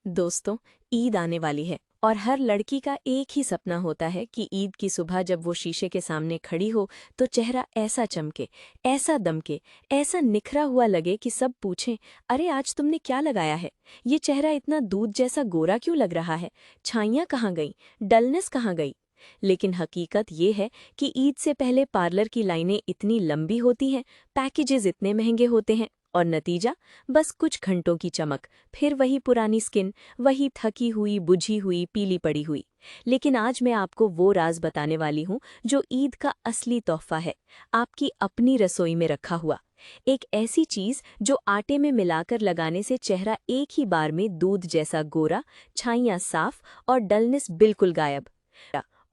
दोस्तों, ईद आने वाली है और हर लड़की का एक ही सपना होता है कि ईद की सुबह जब वो शीशे के सामने खड़ी हो तो चेहरा ऐसा चमके, ऐसा दमके, ऐसा निखरा हुआ लगे कि सब पूछें, अरे आज तुमने क्या लगाया है? ये चेहरा इतना दूध जैसा गोरा क्यों लग रहा है? छाइयाँ कहाँ गईं? डलनेस कहाँ गई? लेकिन हकीकत ये है कि ईद से पहले पार्लर की लाइनें इतनी लंबी होती हैं, पैकेजेस इतने महंगे होते हैं और नतीजा बस कुछ घंटों की चमक, फिर वही पुरानी स्किन, वही थकी हुई, बुझी हुई, पीली पड़ी हुई। लेकिन आज मैं आपको वो राज बताने वाली हूँ जो ईद का असली तोहफा है, आपकी अपनी रसोई में रखा हुआ। एक ऐसी चीज जो आटे में मिलाकर लगाने से चेहरा एक ही बार में दूध जैसा गोरा, छाइयाँ साफ और डलनेस बिल्कुल गायब।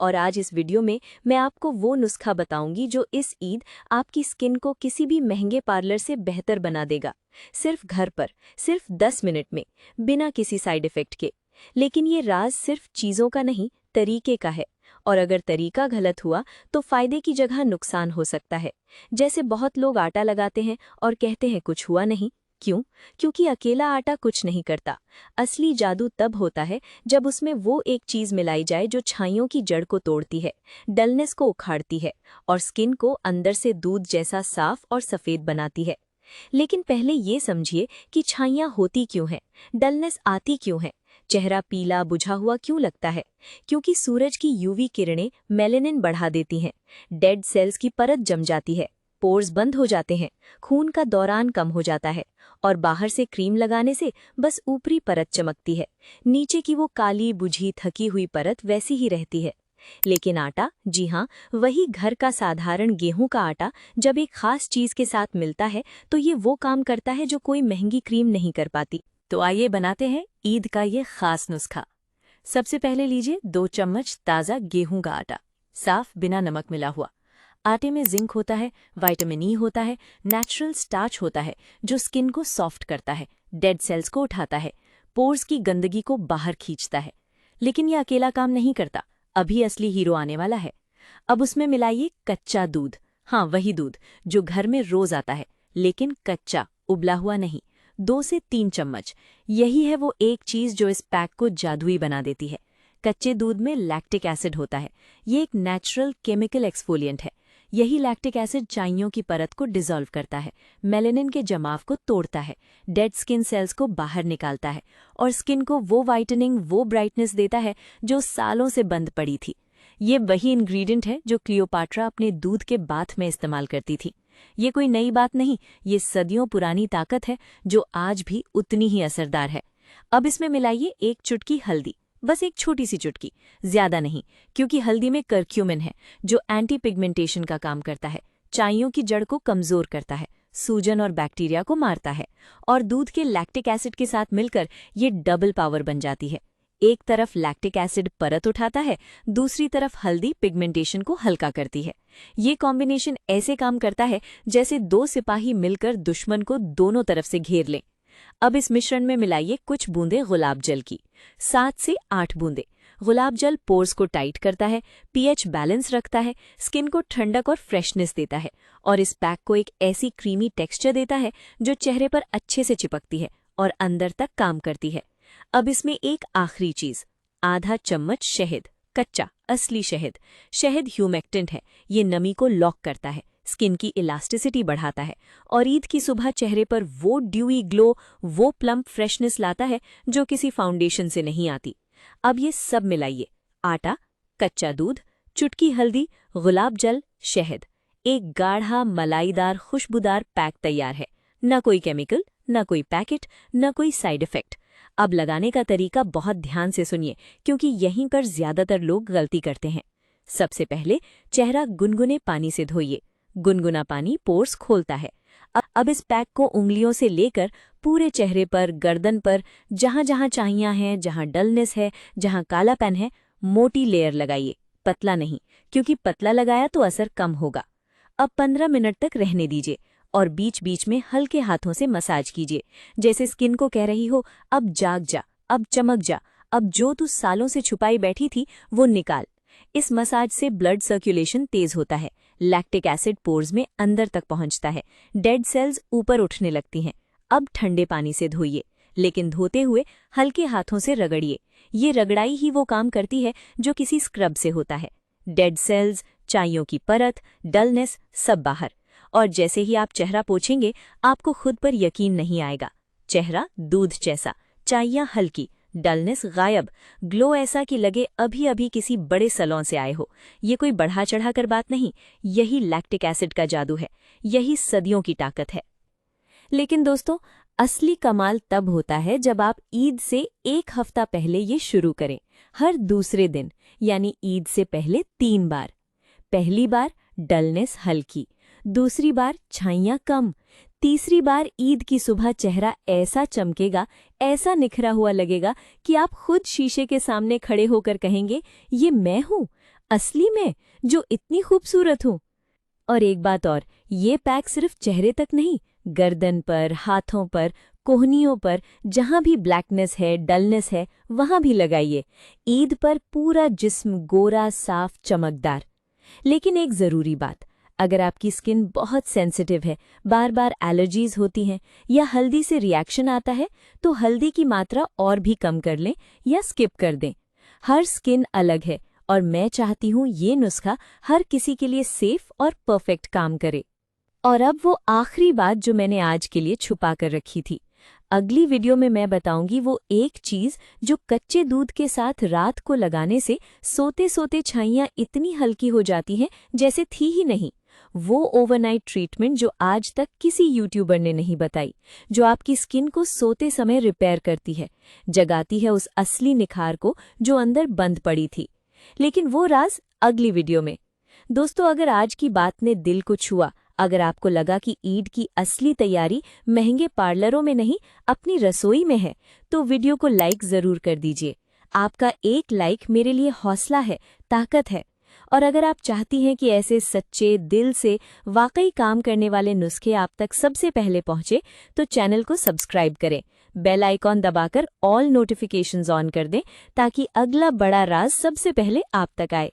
और आज इस वीडियो में मैं आपको वो नुस्खा बताऊंगी जो इस ईद आपकी स्किन को किसी भी महंगे पार्लर से बेहतर बना देगा। सिर्फ घर पर, सिर्फ 10 मिनट में, बिना किसी साइड इफेक्ट के। लेकिन ये राज सिर्फ चीज़ों का नहीं, तरीके का है। और अगर तरीका गलत हुआ तो फायदे की जगह नुकसान हो सकता है। जैसे बहुत लोग आटा लगाते हैं और कहते हैं कुछ हुआ नहीं। क्यों? क्योंकि अकेला आटा कुछ नहीं करता। असली जादू तब होता है जब उसमें वो एक चीज मिलाई जाए जो छाइयों की जड़ को तोड़ती है, डलनेस को उखाड़ती है और स्किन को अंदर से दूध जैसा साफ और सफेद बनाती है। लेकिन पहले ये समझिए कि छाइयाँ होती क्यों हैं, डलनेस आती क्यों है, चेहरा पीला बुझा हुआ क्यों लगता है? क्योंकि सूरज की यूवी किरणें मेलेनिन बढ़ा देती हैं, डेड सेल्स की परत जम जाती है, पोर्स बंद हो जाते हैं, खून का दौरान कम हो जाता है और बाहर से क्रीम लगाने से बस ऊपरी परत चमकती है, नीचे की वो काली बुझी थकी हुई परत वैसी ही रहती है। लेकिन आटा, जी हाँ, वही घर का साधारण गेहूं का आटा जब एक खास चीज के साथ मिलता है तो ये वो काम करता है जो कोई महंगी क्रीम नहीं कर पाती। तो आइए बनाते हैं ईद का ये खास नुस्खा। सबसे पहले लीजिए 2 चम्मच ताज़ा गेहूं का आटा, साफ बिना नमक मिला हुआ। आटे में जिंक होता है, विटामिन ई होता है, नेचुरल स्टार्च होता है जो स्किन को सॉफ्ट करता है, डेड सेल्स को उठाता है, पोर्स की गंदगी को बाहर खींचता है। लेकिन यह अकेला काम नहीं करता, अभी असली हीरो आने वाला है। अब उसमें मिलाइए कच्चा दूध। हाँ, वही दूध जो घर में रोज आता है, लेकिन कच्चा, उबला हुआ नहीं। 2 से 3 चम्मच। यही है वो एक चीज जो इस पैक को जादुई बना देती है। कच्चे दूध में लैक्टिक एसिड होता है। ये एक नेचुरल केमिकल एक्सफोलिएंट है। यही लैक्टिक एसिड छाइयों की परत को डिसॉल्व करता है, मेलेनिन के जमाव को तोड़ता है, डेड स्किन सेल्स को बाहर निकालता है और स्किन को वो वाइटनिंग, वो ब्राइटनेस देता है जो सालों से बंद पड़ी थी। ये वही इंग्रेडिएंट है जो क्लियोपाट्रा अपने दूध के बाथ में इस्तेमाल करती थी। ये कोई नई बात नहीं, ये सदियों पुरानी ताकत है जो आज भी उतनी ही असरदार है। अब इसमें मिलाइए 1 चुटकी हल्दी, बस एक छोटी सी चुटकी, ज्यादा नहीं, क्योंकि हल्दी में करक्यूमिन है जो एंटी पिगमेंटेशन का काम करता है, छाइयों की जड़ को कमजोर करता है, सूजन और बैक्टीरिया को मारता है और दूध के लैक्टिक एसिड के साथ मिलकर ये डबल पावर बन जाती है। एक तरफ लैक्टिक एसिड परत उठाता है, दूसरी तरफ हल्दी पिगमेंटेशन को हल्का करती है। ये कॉम्बिनेशन ऐसे काम करता है जैसे 2 सिपाही मिलकर दुश्मन को दोनों तरफ से घेर लें। अब इस मिश्रण में मिलाइए कुछ बूंदे गुलाब जल की, 7 से 8 बूंदे। गुलाब जल पोर्स को टाइट करता है, पीएच बैलेंस रखता है, स्किन को ठंडक और फ्रेशनेस देता है और इस पैक को एक ऐसी क्रीमी टेक्सचर देता है जो चेहरे पर अच्छे से चिपकती है और अंदर तक काम करती है। अब इसमें एक आखिरी चीज, आधा चम्मच शहद, कच्चा असली शहद। शहद ह्यूमेक्टेंट है, ये नमी को लॉक करता है, स्किन की इलास्टिसिटी बढ़ाता है और ईद की सुबह चेहरे पर वो ड्यूई ग्लो, वो प्लम्प फ्रेशनेस लाता है जो किसी फाउंडेशन से नहीं आती। अब ये सब मिलाइए, आटा, कच्चा दूध, चुटकी हल्दी, गुलाब जल, शहद। एक गाढ़ा मलाईदार खुशबूदार पैक तैयार है। न कोई केमिकल, न कोई पैकेट, न कोई साइड इफेक्ट। अब लगाने का तरीका बहुत ध्यान से सुनिए, क्योंकि यहीं पर ज्यादातर लोग गलती करते हैं। सबसे पहले चेहरा गुनगुने पानी से धोइए। गुनगुना पानी पोर्स खोलता है। अब इस पैक को उंगलियों से लेकर पूरे चेहरे पर, गर्दन पर, जहां जहां छाइयां हैं, जहां डलनेस है, जहां कालापन है, मोटी लेयर लगाइए, पतला नहीं, क्योंकि पतला लगाया तो असर कम होगा। अब 15 मिनट तक रहने दीजिए और बीच बीच में हल्के हाथों से मसाज कीजिए, जैसे स्किन को कह रही हो, अब जाग जा, अब चमक जा, अब जो तू सालों से छुपाई बैठी थी वो निकाल। इस मसाज से ब्लड सर्कुलेशन तेज होता है, लैक्टिक एसिड पोर्स में अंदर तक पहुंचता है, डेड सेल्स ऊपर उठने लगती हैं। अब ठंडे पानी से धोइए, लेकिन धोते हुए हल्के हाथों से रगड़िए। ये रगड़ाई ही वो काम करती है जो किसी स्क्रब से होता है। डेड सेल्स, चाइयों की परत, डलनेस सब बाहर। और जैसे ही आप चेहरा पोंछेंगे, आपको खुद पर यकीन नहीं आएगा। चेहरा दूध जैसा, चाइयां हल्की, डलनेस गायब, ग्लो ऐसा कि लगे अभी अभी किसी बड़े सैलून से आए हो। ये कोई बढ़ा चढ़ा कर बात नहीं, यही लैक्टिक एसिड का जादू है, यही सदियों की ताकत है। लेकिन दोस्तों, असली कमाल तब होता है जब आप ईद से 1 हफ्ता पहले ये शुरू करें। हर दूसरे दिन, यानी ईद से पहले 3 बार। पहली बार डलनेस हल्की, दूसरी बार छाइयां कम, तीसरी बार ईद की सुबह चेहरा ऐसा चमकेगा, ऐसा निखरा हुआ लगेगा कि आप खुद शीशे के सामने खड़े होकर कहेंगे, ये मैं हूँ, असली में, जो इतनी खूबसूरत हूँ। और एक बात और, ये पैक सिर्फ चेहरे तक नहीं, गर्दन पर, हाथों पर, कोहनियों पर, जहां भी ब्लैकनेस है, डलनेस है, वहां भी लगाइए। ईद पर पूरा जिस्म गोरा, साफ, चमकदार। लेकिन एक ज़रूरी बात, अगर आपकी स्किन बहुत सेंसिटिव है, बार बार एलर्जीज होती हैं या हल्दी से रिएक्शन आता है, तो हल्दी की मात्रा और भी कम कर लें या स्किप कर दें। हर स्किन अलग है और मैं चाहती हूँ ये नुस्खा हर किसी के लिए सेफ और परफेक्ट काम करे। और अब वो आखिरी बात जो मैंने आज के लिए छुपा कर रखी थी। अगली वीडियो में मैं बताऊंगी वो एक चीज़ जो कच्चे दूध के साथ रात को लगाने से सोते सोते छाइयाँ इतनी हल्की हो जाती हैं जैसे थी ही नहीं। वो ओवरनाइट ट्रीटमेंट जो आज तक किसी यूट्यूबर ने नहीं बताई, जो आपकी स्किन को सोते समय रिपेयर करती है, जगाती है उस असली निखार को जो अंदर बंद पड़ी थी। लेकिन वो राज अगली वीडियो में। दोस्तों, अगर आज की बात ने दिल को छुआ, अगर आपको लगा कि ईद की असली तैयारी महंगे पार्लरों में नहीं, अपनी रसोई में है, तो वीडियो को लाइक ज़रूर कर दीजिए। आपका एक लाइक मेरे लिए हौसला है, ताकत है। और अगर आप चाहती हैं कि ऐसे सच्चे दिल से वाकई काम करने वाले नुस्खे आप तक सबसे पहले पहुंचे, तो चैनल को सब्सक्राइब करें, बेल आइकॉन दबाकर ऑल नोटिफिकेशंस ऑन कर दें, ताकि अगला बड़ा राज सबसे पहले आप तक आए।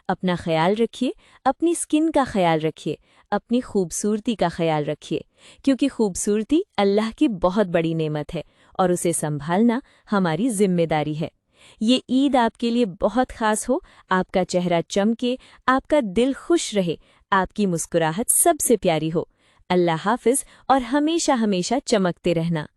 अपना ख्याल रखिए, अपनी स्किन का ख्याल रखिए, अपनी खूबसूरती का ख्याल रखिए, क्योंकि खूबसूरती अल्लाह की बहुत बड़ी नेमत है और उसे संभालना हमारी जिम्मेदारी है। ये ईद आपके लिए बहुत खास हो, आपका चेहरा चमके, आपका दिल खुश रहे, आपकी मुस्कुराहट सबसे प्यारी हो। अल्लाह हाफिज और हमेशा हमेशा चमकते रहना।